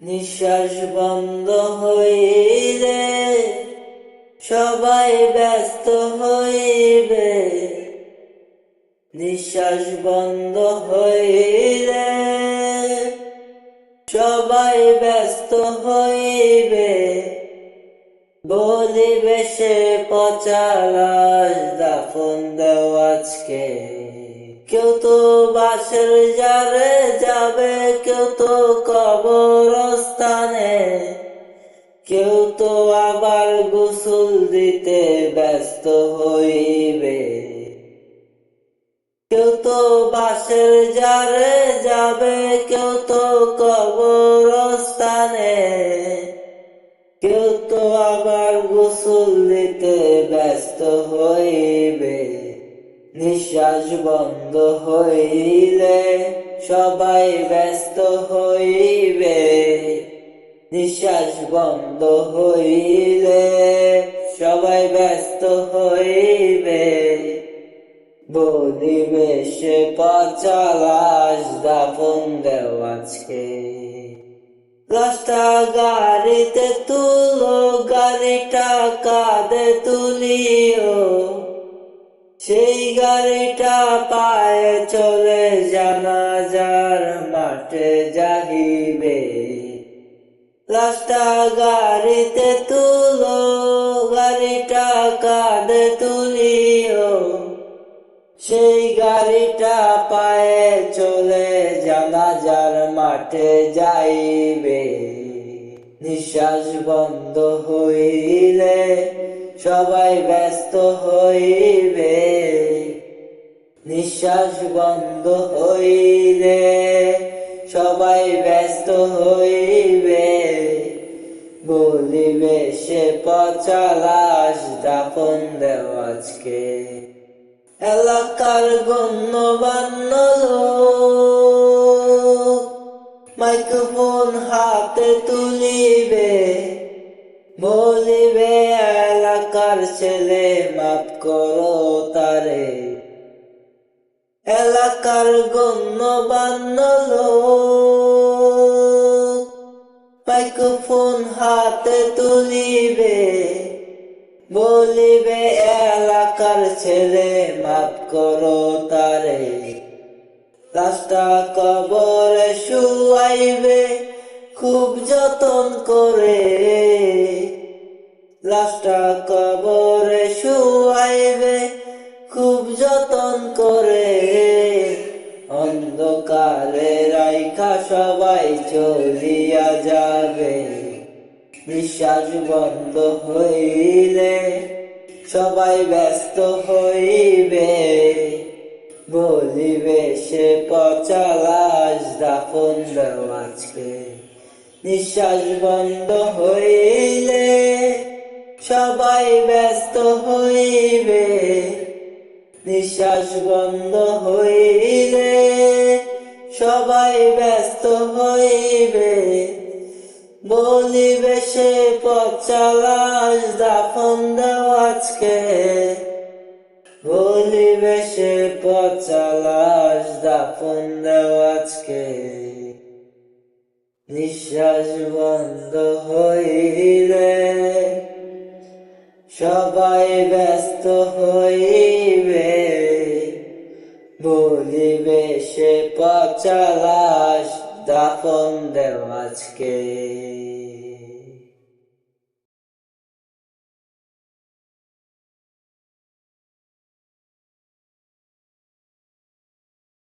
নিঃশ্বাস বন্ধ হইলে সবাই ব্যস্ত হইবে। নিঃশ্বাস বন্ধ হইলে সবাই ব্যস্ত হইবে। বলিবে সে পচা লাশ দাফন দেও আজকে। কেউ তো বাসের জারে যাবে, কেউ তো কবরস্থানে, কেউ তো আবার গোসল দিতে ব্যস্ত হইবে। কেউ তো বাসের জারে যাবে, কেউ তো কবরস্থানে, কেউ তো আবার গোসল দিতে ব্যস্ত হইবে। নিঃশ্বাস বন্ধ হইলে সবাই ব্যস্ত হইবে। নিঃশ্বাস বন্ধ হইলে সবাই ব্যস্ত হইবে। বলিবে সে পচা লাশ দাফন দেও আজকে। লাশটা গাড়িতে তুলো, গাড়িটা কাঁধে তুলিও। সেই গাড়িটা পায়ে চলে জানাজার মাঠে যাইবে। লাশটা গাড়িতে তুলো, গাড়িটা কাঁধে তুলিও। সেই গাড়িটা পায়ে চলে জানাজার মাঠে যাইবে। নিঃশ্বাস বন্ধ হইলে সবাই ব্যস্ত হইবে। নিঃশ্বাস বন্ধ হইলে সবাই ব্যস্ত হইবে। বলিবে সে পচা লাশ দাফন দেও আজকে। এলাকার গণ্যমান্য লোক মাইক্রোফোন হাতে তুলিবে। বলিবে এলাকার ছেলে মাফ করো তারে। এলাকার গণ্যমান্য লোক মাইক্রোফোন হাতে তুলিবে। বলিবে এলাকার ছেলে মাফ করো তারে। লাশটা কবরে শুয়াইবে খুব যতন করে। লাশটা কবরে শুয়াইবে খুব যতন করে। অন্ধকারে রাইখা সবাই চলিয়া যাবে। নিঃশ্বাস বন্ধ হইলে সবাই ব্যস্ত হইবে। বলিবে সে পচা লাশ দাফন দেও আজকে। নিঃশ্বাস বন্ধ হইলে সবাই ব্যস্ত হইবে। নিঃশ্বাস বন্ধ হইলে সবাই ব্যস্ত হইবে। বলিবে সে পচা লাশ দাফন দেও আজকে। বলিবে সে পচা লাশ দাফন দেও আজকে। নিঃশ্বাস বন্ধ হইলে সবাই ব্যস্ত হইবে। বলিবে সে পচা লাশ দাফন দেও আজকে।